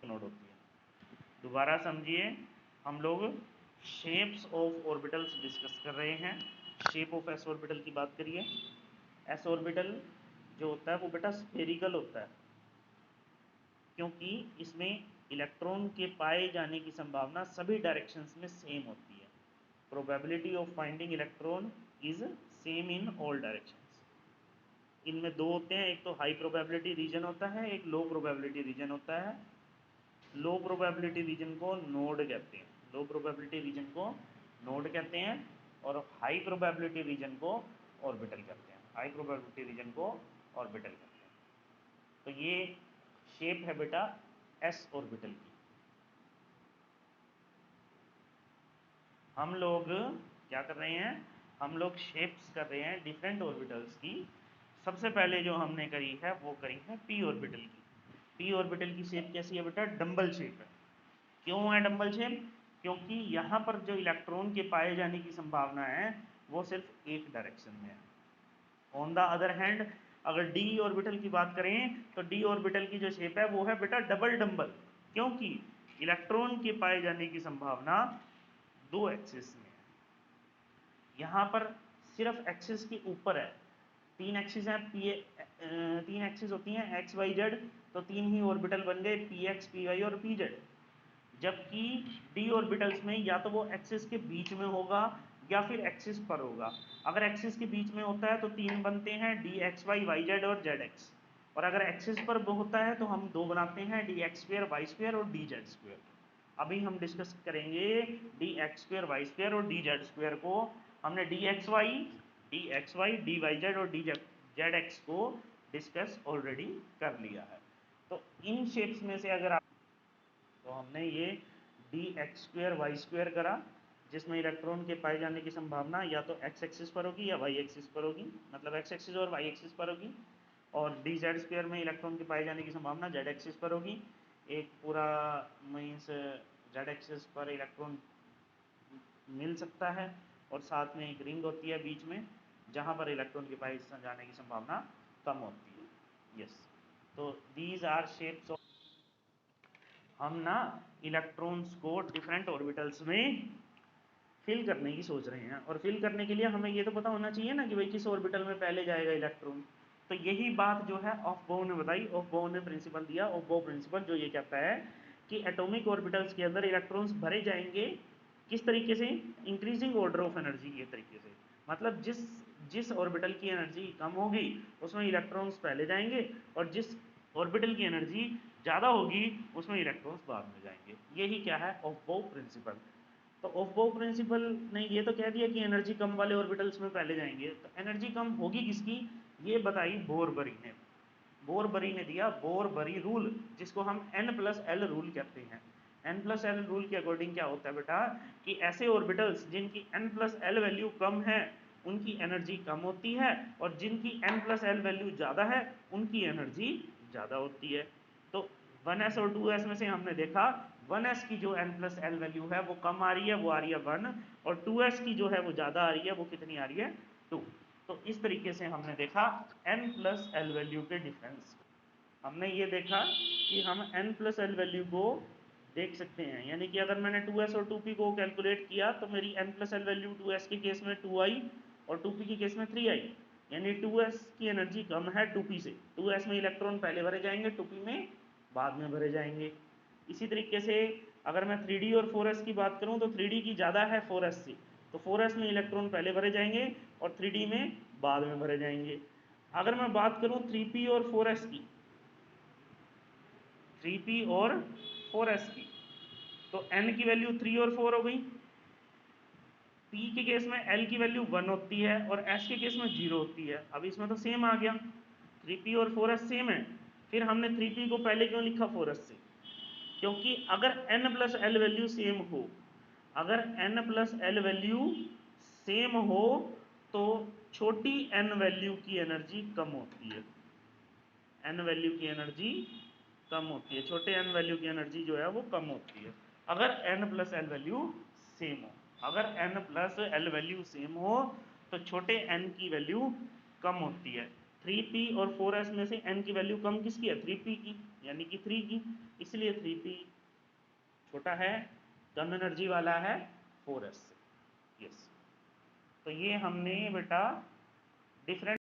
Node होती है। दोबारा समझिए, हम लोग शेप्स ऑफ ऑर्बिटल्स डिस्कस कर रहे हैं। शेप ऑफ एस ऑर्बिटल की बात करिए। एस ऑर्बिटल जो होता है वो बेटा स्फेरिकल होता है, क्योंकि इसमें इलेक्ट्रॉन के पाए जाने की संभावना सभी डायरेक्शंस में सेम होती है। Probability of finding electron is same in all directions. इनमें दो होते हैं, एक तो हाई प्रोबेबिलिटी रीजन होता है, एक लो प्रोबेबिलिटी रीजन होता है। लो प्रोबेबिलिटी रीजन को नोड कहते हैं, लो प्रोबेबिलिटी रीजन को नोड कहते हैं, और हाई प्रोबेबिलिटी रीजन को ऑर्बिटल कहते हैं, हाई प्रोबेबिलिटी रीजन को ऑर्बिटल कहते हैं। तो ये शेप है बेटा एस ऑर्बिटल की। हम लोग क्या कर रहे हैं, हम लोग शेप्स कर रहे हैं डिफरेंट ऑर्बिटल्स की। सबसे पहले जो हमने करी है वो करी है पी ऑर्बिटल की। पी ऑर्बिटल की शेप कैसी है बेटा, डंबल शेप है। क्यों है डंबल शेप, क्योंकि यहाँ पर जो इलेक्ट्रॉन के पाए जाने की संभावना है वो सिर्फ एक डायरेक्शन में है। ऑन द अदर हैंड अगर डी ऑर्बिटल की बात करें तो डी ऑर्बिटल की जो शेप है वो है बेटा डबल डंबल, क्योंकि इलेक्ट्रॉन के पाए जाने की संभावना दो एक्सिस में है। यहाँ पर सिर्फ एक्सिस के ऊपर है, तीन एक्सिस हैं, तीन एक्सिस होती हैं एक्स वाई जेड, तो तीन ही ऑर्बिटल बन गए, पी एक्स पी वाई और पी जेड। जबकि डी ऑर्बिटल्स में या तो वो एक्सिस के बीच में होगा या फिर एक्सिस पर होगा। अगर एक्सिस के बीच में होता है तो तीन बनते हैं, D X Y Y Z और जेड एक्स। और अगर एक्सिस पर होता है तो हम दो बनाते हैं, D X square Y square और डी जेड स्क्वेयर। अभी हम डिस्कस करेंगे D X square Y square और डी जेड स्क्वेयर को। हमने D X Y D Y Z और डी जेड एक्स को डिस्कस ऑलरेडी कर लिया है। तो इन शेप्स में से अगर आप, तो हमने ये D X square Y square करा, जिसमें इलेक्ट्रॉन के पाए जाने की संभावना या तो एक्स एक्सिस पर होगी या वाई एक्सिस पर होगी, मतलब एक्स एक्सिस और वाई एक्सिस पर होगी। और डी जेड स्क्वेयर में इलेक्ट्रॉन के पाए जाने की संभावना जेड एक्सिस पर होगी। एक पूरा मीन्स जेड एक्सिस पर इलेक्ट्रॉन मिल सकता है, और साथ में एक रिंग होती है बीच में जहाँ पर इलेक्ट्रॉन के पाए जाने की संभावना कम होती है। यस, तो दीज आर शेप्स ऑफ, हम ना इलेक्ट्रॉन्स को डिफरेंट ऑर्बिटल्स में फिल करने की सोच रहे हैं। और फिल करने के लिए हमें ये तो पता होना चाहिए ना कि भाई किस ऑर्बिटल में पहले जाएगा इलेक्ट्रॉन। तो यही बात जो है ऑफ बोन ने बताई, ऑफ बोन ने प्रिंसिपल दिया, ऑफ बोन प्रिंसिपल जो ये कहता है कि एटॉमिक ऑर्बिटल्स के अंदर इलेक्ट्रॉन्स भरे जाएंगे किस तरीके से, इंक्रीजिंग ऑर्डर ऑफ एनर्जी के तरीके से। मतलब जिस जिस ऑर्बिटल की एनर्जी कम होगी उसमें इलेक्ट्रॉन्स पहले जाएंगे, और जिस ऑर्बिटल की एनर्जी ज़्यादा होगी उसमें इलेक्ट्रॉन्स बाद में जाएंगे। यही क्या है, ऑफ बोन प्रिंसिपल। तो ऑफ बोर प्रिंसिपल ने ये तो कह दिया कि एनर्जी कम वाले ऑर्बिटल्स में पहले जाएंगे, तो एनर्जी कम होगी किसकी, ये बताई बोरबरी ने। बोरबरी ने दिया बोरबरी रूल, जिसको हम n प्लस एल रूल कहते हैं। n प्लस एल रूल के अकॉर्डिंग क्या होता है बेटा कि ऐसे ऑर्बिटल्स जिनकी n प्लस एल वैल्यू कम है उनकी एनर्जी कम होती है, और जिनकी n प्लस एल वैल्यू ज़्यादा है उनकी एनर्जी ज़्यादा होती है। तो 1s और 2s में से हमने देखा 1s की जो n प्लस एल वैल्यू है वो कम आ रही है, वो आ रही है 1, और 2s की जो है वो ज़्यादा आ रही है, वो कितनी आ रही है 2। तो इस तरीके से हमने देखा n प्लस एल वैल्यू के डिफरेंस। हमने ये देखा कि हम n प्लस एल वैल्यू को देख सकते हैं, यानी कि अगर मैंने 2s और 2p को कैलकुलेट किया तो मेरी n plus L value 2s के केस में 2 आई और 2p के केस में 3 आई, यानी 2s की एनर्जी कम है 2p से। 2s में इलेक्ट्रॉन पहले भरे जाएंगे, 2p में बाद में भरे जाएंगे। इसी तरीके से अगर मैं 3d और 4s की बात करूं तो 3d की ज़्यादा है 4s से, तो 4s में इलेक्ट्रॉन पहले भरे जाएंगे और 3d में बाद में भरे जाएंगे। अगर मैं बात करूं 3p और 4s की, 3p और 4s की, तो n की वैल्यू 3 और 4 हो गई। p के केस में l की वैल्यू 1 होती है और s के केस में 0 होती है। अब इसमें तो सेम आ गया, 3p और 4s सेम है। फिर हमने 3p को पहले क्यों लिखा 4s से, क्योंकि अगर n plus L value same हो, अगर n plus L value same हो तो छोटी n वैल्यू की एनर्जी कम होती है, n वैल्यू की एनर्जी कम होती है, छोटे n वैल्यू की एनर्जी जो है वो कम होती है अगर n plus L value same हो। अगर n plus L value same हो तो छोटे n की वैल्यू कम होती है। 3p और 4s में से n की वैल्यू कम किसकी है, 3p की, यानी कि 3 की, इसलिए 3p छोटा है, कम एनर्जी वाला है 4s से। यस, तो ये हमने बेटा डिफरेंट